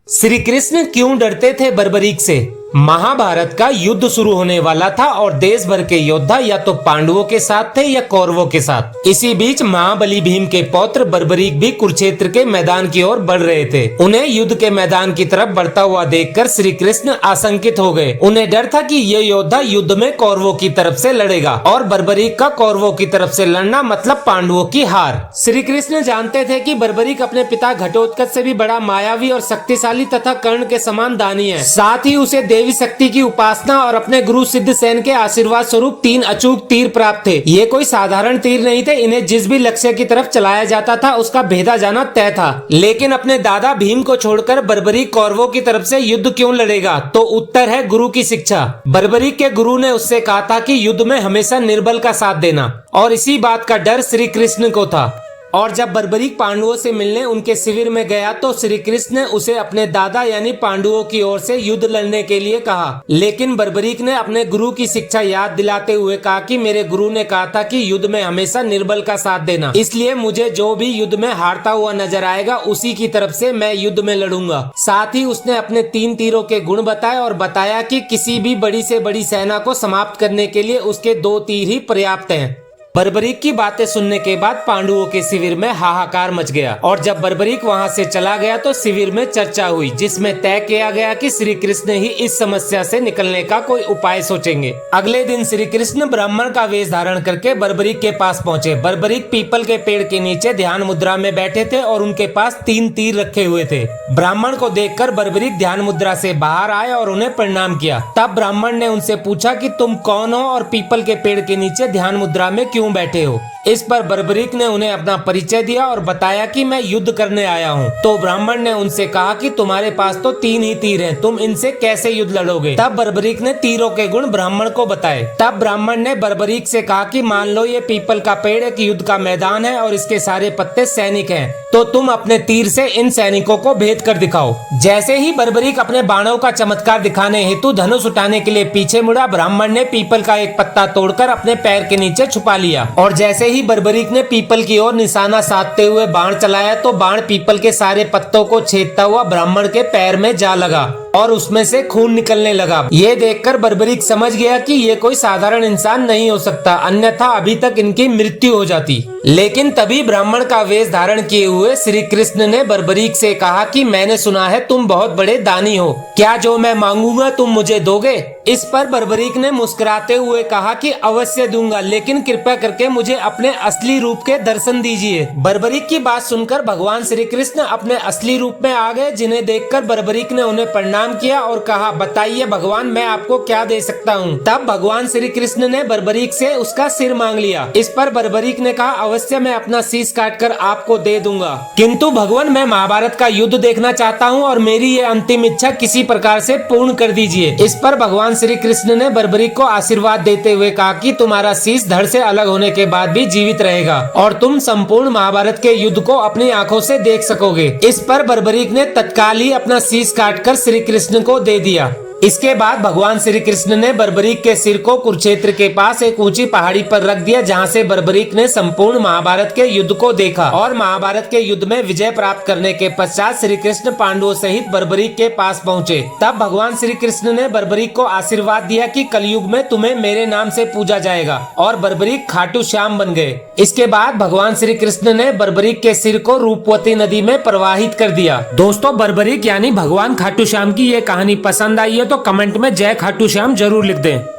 श्री कृष्ण क्यों डरते थे बर्बरीक से? महाभारत का युद्ध शुरू होने वाला था और देश भर के योद्धा या तो पांडवों के साथ थे या कौरवों के साथ। इसी बीच महाबली भीम के पौत्र बर्बरीक भी कुरुक्षेत्र के मैदान की ओर बढ़ रहे थे। उन्हें युद्ध के मैदान की तरफ बढ़ता हुआ देखकर श्री कृष्ण आशंकित हो गए। उन्हें डर था कि ये योद्धा युद्ध में कौरवों की तरफ से लड़ेगा और बर्बरीक का कौरवों की तरफ से लड़ना मतलब पांडवों की हार। श्री कृष्ण जानते थे कि बर्बरीक अपने पिता घटोत्कच से भी बड़ा मायावी और शक्तिशाली तथा कर्ण के समान दानी है। साथ ही उसे देवी शक्ति की उपासना और अपने गुरु सिद्धसेन के आशीर्वाद स्वरूप 3 अचूक तीर प्राप्त थे। ये कोई साधारण तीर नहीं थे। इन्हें जिस भी लक्ष्य की तरफ चलाया जाता था उसका भेदा जाना तय था। लेकिन अपने दादा भीम को छोड़कर बर्बरीक कौरवों की तरफ से युद्ध क्यों लड़ेगा? तो उत्तर है गुरु की शिक्षा। बर्बरीक के गुरु ने उससे कहा था कि युद्ध में हमेशा निर्बल का साथ देना, और इसी बात का डर श्री कृष्ण को था। और जब बर्बरीक पांडवों से मिलने उनके शिविर में गया तो श्री कृष्ण ने उसे अपने दादा यानी पांडवों की ओर से युद्ध लड़ने के लिए कहा। लेकिन बर्बरीक ने अपने गुरु की शिक्षा याद दिलाते हुए कहा कि मेरे गुरु ने कहा था कि युद्ध में हमेशा निर्बल का साथ देना, इसलिए मुझे जो भी युद्ध में हारता हुआ नजर आएगा उसी की तरफ से मैं युद्ध में लड़ूंगा। साथ ही उसने अपने 3 तीरों के गुण बताए और बताया कि किसी भी बड़ी से बड़ी सेना को समाप्त करने के लिए उसके 2 तीर ही पर्याप्त हैं। बर्बरीक की बातें सुनने के बाद पांडवों के शिविर में हाहाकार मच गया और जब बर्बरीक वहां से चला गया तो शिविर में चर्चा हुई, जिसमें तय किया गया कि श्री कृष्ण ही इस समस्या से निकलने का कोई उपाय सोचेंगे। अगले दिन श्री कृष्ण ब्राह्मण का वेश धारण करके बर्बरीक के पास पहुंचे। बर्बरीक पीपल के पेड़ के नीचे ध्यान मुद्रा में बैठे थे और उनके पास 3 तीर रखे हुए थे। ब्राह्मण को देखकर बर्बरीक ध्यान मुद्रा से बाहर आए और उन्हें प्रणाम किया। तब ब्राह्मण ने उनसे पूछा कि तुम कौन हो और पीपल के पेड़ के नीचे ध्यान मुद्रा में क्यों बैठे हो? इस पर बर्बरीक ने उन्हें अपना परिचय दिया और बताया कि मैं युद्ध करने आया हूँ। तो ब्राह्मण ने उनसे कहा कि तुम्हारे पास तो 3 ही तीर हैं, तुम इनसे कैसे युद्ध लड़ोगे? तब बर्बरीक ने तीरों के गुण ब्राह्मण को बताए। तब ब्राह्मण ने बर्बरीक से कहा कि मान लो ये पीपल का पेड़ एक युद्ध का मैदान है और इसके सारे पत्ते सैनिक हैं, तो तुम अपने तीर से इन सैनिकों को भेद कर दिखाओ। जैसे ही बर्बरीक अपने बाणों का चमत्कार दिखाने हेतु धनुष उठाने के लिए पीछे मुड़ा, ब्राह्मण ने पीपल का एक पत्ता तोड़कर अपने पैर के नीचे छुपा लिया और जैसे ही बर्बरीक ने पीपल की ओर निशाना साधते हुए बाण चलाया तो बाण पीपल के सारे पत्तों को छेदता हुआ ब्राह्मण के पैर में जा लगा और उसमें से खून निकलने लगा। ये देखकर बर्बरीक समझ गया कि ये कोई साधारण इंसान नहीं हो सकता, अन्यथा अभी तक इनकी मृत्यु हो जाती। लेकिन तभी ब्राह्मण का वेश धारण किए हुए श्री कृष्ण ने बर्बरीक से कहा कि मैंने सुना है तुम बहुत बड़े दानी हो, क्या जो मैं मांगूंगा तुम मुझे दोगे? इस पर बर्बरीक ने मुस्कुराते हुए कहा कि अवश्य दूंगा, लेकिन कृपया करके मुझे अपने असली रूप के दर्शन दीजिए। बर्बरीक की बात सुनकर भगवान श्री कृष्ण अपने असली रूप में आ गए, जिन्हें देखकर बर्बरीक ने उन्हें प्रणाम किया और कहा, बताइए भगवान, मैं आपको क्या दे सकता हूँ? तब भगवान श्री कृष्ण ने बर्बरीक से उसका सिर मांग लिया। इस पर बर्बरीक ने कहा, अवश्य मैं अपना शीश काटकर आपको दे दूंगा, किंतु भगवान मैं महाभारत का युद्ध देखना चाहता हूँ और मेरी ये अंतिम इच्छा किसी प्रकार से पूर्ण कर दीजिए। इस पर भगवान श्री कृष्ण ने बर्बरीक को आशीर्वाद देते हुए कहा कि तुम्हारा शीश धड़ से अलग होने के बाद भी जीवित रहेगा और तुम संपूर्ण महाभारत के युद्ध को अपनी आंखों से देख सकोगे। इस पर बर्बरीक ने तत्काल ही अपना शीश काटकर श्री कृष्ण को दे दिया। इसके बाद भगवान श्री कृष्ण ने बर्बरीक के सिर को कुरुक्षेत्र के पास एक ऊंची पहाड़ी पर रख दिया, जहां से बर्बरीक ने संपूर्ण महाभारत के युद्ध को देखा और महाभारत के युद्ध में विजय प्राप्त करने के पश्चात श्री कृष्ण पांडवों सहित बर्बरीक के पास पहुंचे। तब भगवान श्री कृष्ण ने बर्बरीक को आशीर्वाद दिया कि कलयुग में तुम्हें मेरे नाम से पूजा जाएगा और बर्बरीक खाटू श्याम बन गए। इसके बाद भगवान श्री कृष्ण ने बर्बरीक के सिर को रूपवती नदी में प्रवाहित कर दिया। दोस्तों, बर्बरीक यानी भगवान खाटू श्याम की ये कहानी पसंद आई है तो कमेंट में जय खाटू श्याम जरूर लिख दें।